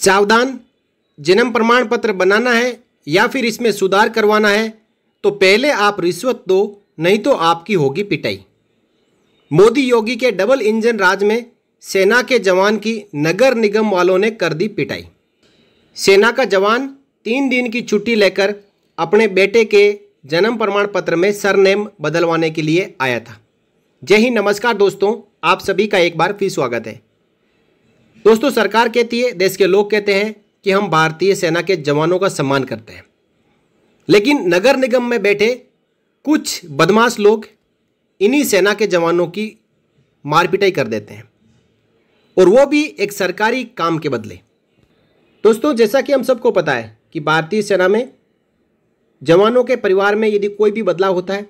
सावधान, जन्म प्रमाण पत्र बनाना है या फिर इसमें सुधार करवाना है तो पहले आप रिश्वत दो, नहीं तो आपकी होगी पिटाई। मोदी योगी के डबल इंजन राज में सेना के जवान की नगर निगम वालों ने कर दी पिटाई। सेना का जवान 3 दिन की छुट्टी लेकर अपने बेटे के जन्म प्रमाण पत्र में सरनेम बदलवाने के लिए आया था। जय हिंद, नमस्कार दोस्तों, आप सभी का एक बार फिर स्वागत है। दोस्तों, सरकार कहती है, देश के लोग कहते हैं कि हम भारतीय सेना के जवानों का सम्मान करते हैं, लेकिन नगर निगम में बैठे कुछ बदमाश लोग इन्हीं सेना के जवानों की मारपिटाई कर देते हैं, और वो भी एक सरकारी काम के बदले। दोस्तों, जैसा कि हम सबको पता है कि भारतीय सेना में जवानों के परिवार में यदि कोई भी बदलाव होता है,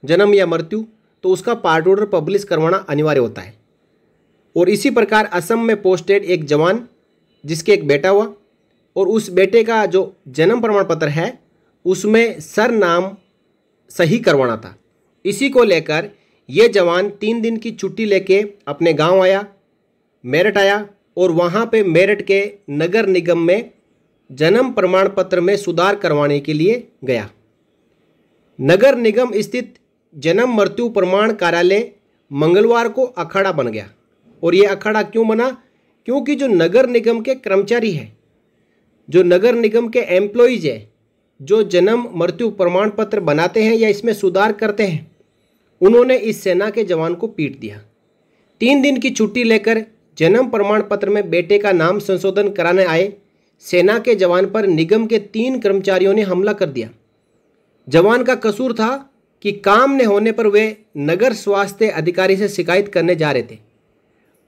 जन्म या मृत्यु, तो उसका पार्ट ऑर्डर पब्लिश करवाना अनिवार्य होता है। और इसी प्रकार असम में पोस्टेड एक जवान जिसके एक बेटा हुआ, और उस बेटे का जो जन्म प्रमाण पत्र है उसमें सरनाम सही करवाना था। इसी को लेकर ये जवान 3 दिन की छुट्टी लेके अपने गांव आया, मेरठ आया, और वहाँ पे मेरठ के नगर निगम में जन्म प्रमाण पत्र में सुधार करवाने के लिए गया। नगर निगम स्थित जन्म मृत्यु प्रमाण कार्यालय मंगलवार को अखाड़ा बन गया। और ये अखाड़ा क्यों बना? क्योंकि जो नगर निगम के कर्मचारी हैं, जो नगर निगम के एम्प्लॉइज हैं, जो जन्म मृत्यु प्रमाण पत्र बनाते हैं या इसमें सुधार करते हैं, उन्होंने इस सेना के जवान को पीट दिया। 3 दिन की छुट्टी लेकर जन्म प्रमाण पत्र में बेटे का नाम संशोधन कराने आए सेना के जवान पर निगम के 3 कर्मचारियों ने हमला कर दिया। जवान का कसूर था कि काम न होने पर वे नगर स्वास्थ्य अधिकारी से शिकायत करने जा रहे थे।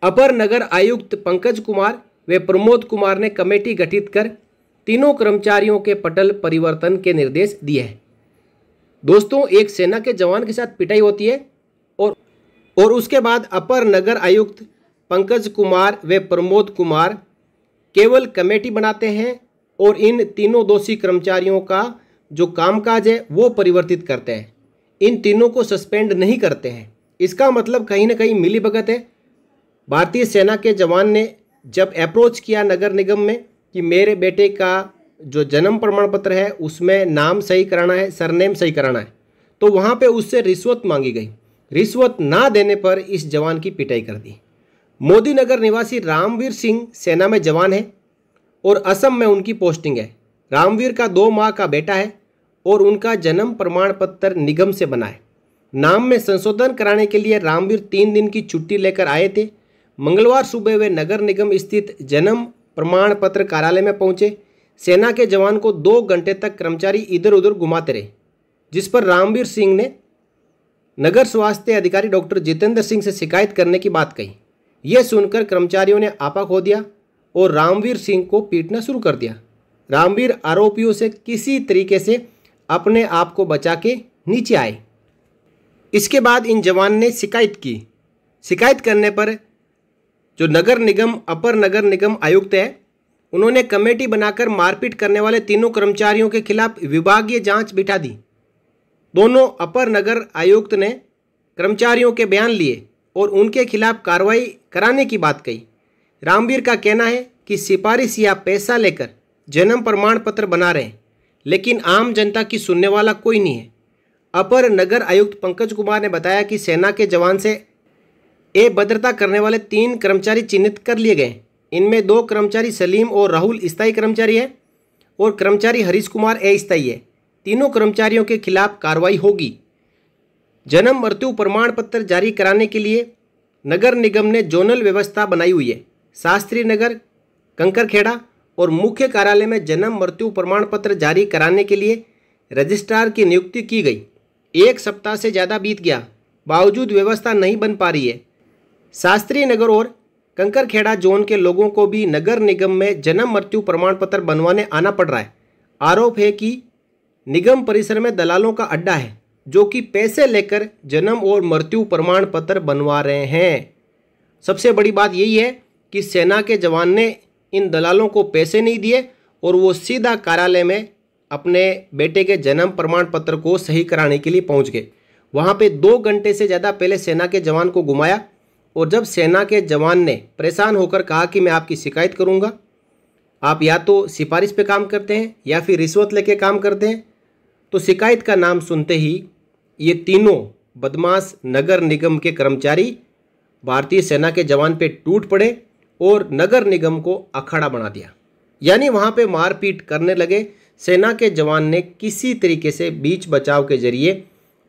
अपर नगर आयुक्त पंकज कुमार व प्रमोद कुमार ने कमेटी गठित कर तीनों कर्मचारियों के पटल परिवर्तन के निर्देश दिए हैं। दोस्तों, एक सेना के जवान के साथ पिटाई होती है और उसके बाद अपर नगर आयुक्त पंकज कुमार व प्रमोद कुमार केवल कमेटी बनाते हैं और इन तीनों दोषी कर्मचारियों का जो कामकाज है वो परिवर्तित करते हैं। इन तीनों को सस्पेंड नहीं करते हैं। इसका मतलब कहीं ना कहीं मिलीभगत है। भारतीय सेना के जवान ने जब अप्रोच किया नगर निगम में कि मेरे बेटे का जो जन्म प्रमाण पत्र है उसमें नाम सही कराना है, सरनेम सही कराना है, तो वहाँ पे उससे रिश्वत मांगी गई। रिश्वत ना देने पर इस जवान की पिटाई कर दी। मोदी नगर निवासी रामवीर सिंह सेना में जवान है और असम में उनकी पोस्टिंग है। रामवीर का 2 माह का बेटा है और उनका जन्म प्रमाण पत्र निगम से बना है। नाम में संशोधन कराने के लिए रामवीर 3 दिन की छुट्टी लेकर आए थे। मंगलवार सुबह वे नगर निगम स्थित जन्म प्रमाण पत्र कार्यालय में पहुंचे। सेना के जवान को 2 घंटे तक कर्मचारी इधर उधर घुमाते रहे, जिस पर रामवीर सिंह ने नगर स्वास्थ्य अधिकारी डॉक्टर जितेंद्र सिंह से शिकायत करने की बात कही। यह सुनकर कर्मचारियों ने आपा खो दिया और रामवीर सिंह को पीटना शुरू कर दिया। रामवीर आरोपियों से किसी तरीके से अपने आप को बचा के नीचे आए। इसके बाद इन जवान ने शिकायत की। शिकायत करने पर जो नगर निगम अपर नगर निगम आयुक्त है, उन्होंने कमेटी बनाकर मारपीट करने वाले तीनों कर्मचारियों के खिलाफ विभागीय जांच बिठा दी। दोनों अपर नगर आयुक्त ने कर्मचारियों के बयान लिए और उनके खिलाफ कार्रवाई कराने की बात कही। रामवीर का कहना है कि सिफारिश या पैसा लेकर जन्म प्रमाण पत्र बना रहे हैं, लेकिन आम जनता की सुनने वाला कोई नहीं है। अपर नगर आयुक्त पंकज कुमार ने बताया कि सेना के जवान से अभद्रता करने वाले 3 कर्मचारी चिन्हित कर लिए गए। इनमें 2 कर्मचारी सलीम और राहुल स्थायी कर्मचारी है और कर्मचारी हरीश कुमार अस्थायी है। तीनों कर्मचारियों के खिलाफ कार्रवाई होगी। जन्म मृत्यु प्रमाण पत्र जारी कराने के लिए नगर निगम ने जोनल व्यवस्था बनाई हुई है। शास्त्री नगर, कंकरखेड़ा और मुख्य कार्यालय में जन्म मृत्यु प्रमाण पत्र जारी कराने के लिए रजिस्ट्रार की नियुक्ति की गई। 1 सप्ताह से ज़्यादा बीत गया, बावजूद व्यवस्था नहीं बन पा रही है। शास्त्री नगर और कंकरखेड़ा जोन के लोगों को भी नगर निगम में जन्म मृत्यु प्रमाण पत्र बनवाने आना पड़ रहा है। आरोप है कि निगम परिसर में दलालों का अड्डा है, जो कि पैसे लेकर जन्म और मृत्यु प्रमाण पत्र बनवा रहे हैं। सबसे बड़ी बात यही है कि सेना के जवान ने इन दलालों को पैसे नहीं दिए और वो सीधा कार्यालय में अपने बेटे के जन्म प्रमाण पत्र को सही कराने के लिए पहुंच गए। वहां पे 2 घंटे से ज़्यादा पहले सेना के जवान को घुमाया और जब सेना के जवान ने परेशान होकर कहा कि मैं आपकी शिकायत करूंगा, आप या तो सिफारिश पे काम करते हैं या फिर रिश्वत लेके काम करते हैं, तो शिकायत का नाम सुनते ही ये तीनों बदमाश नगर निगम के कर्मचारी भारतीय सेना के जवान पे टूट पड़े और नगर निगम को अखाड़ा बना दिया। यानी वहाँ पे मारपीट करने लगे। सेना के जवान ने किसी तरीके से बीच बचाव के जरिए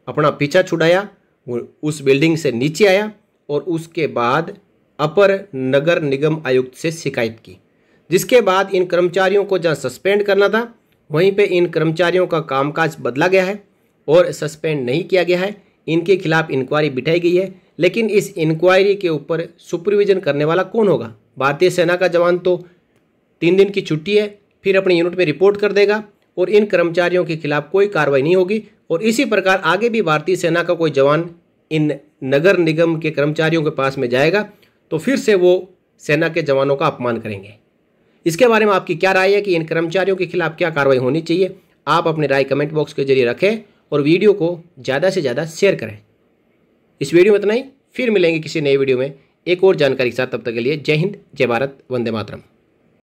अपना पीछा छुड़ाया, वो उस बिल्डिंग से नीचे आया और उसके बाद अपर नगर निगम आयुक्त से शिकायत की, जिसके बाद इन कर्मचारियों को जहाँ सस्पेंड करना था वहीं पे इन कर्मचारियों का कामकाज बदला गया है और सस्पेंड नहीं किया गया है। इनके खिलाफ इंक्वायरी बिठाई गई है, लेकिन इस इंक्वायरी के ऊपर सुपरविजन करने वाला कौन होगा? भारतीय सेना का जवान तो 3 दिन की छुट्टी है, फिर अपनी यूनिट में रिपोर्ट कर देगा और इन कर्मचारियों के खिलाफ कोई कार्रवाई नहीं होगी। और इसी प्रकार आगे भी भारतीय सेना का कोई जवान इन नगर निगम के कर्मचारियों के पास में जाएगा तो फिर से वो सेना के जवानों का अपमान करेंगे। इसके बारे में आपकी क्या राय है कि इन कर्मचारियों के खिलाफ क्या कार्रवाई होनी चाहिए? आप अपनी राय कमेंट बॉक्स के जरिए रखें और वीडियो को ज़्यादा से ज़्यादा शेयर करें। इस वीडियो में इतना ही, फिर मिलेंगे किसी नए वीडियो में एक और जानकारी के साथ। तब तक के लिए जय हिंद, जय भारत, वंदे मातरम।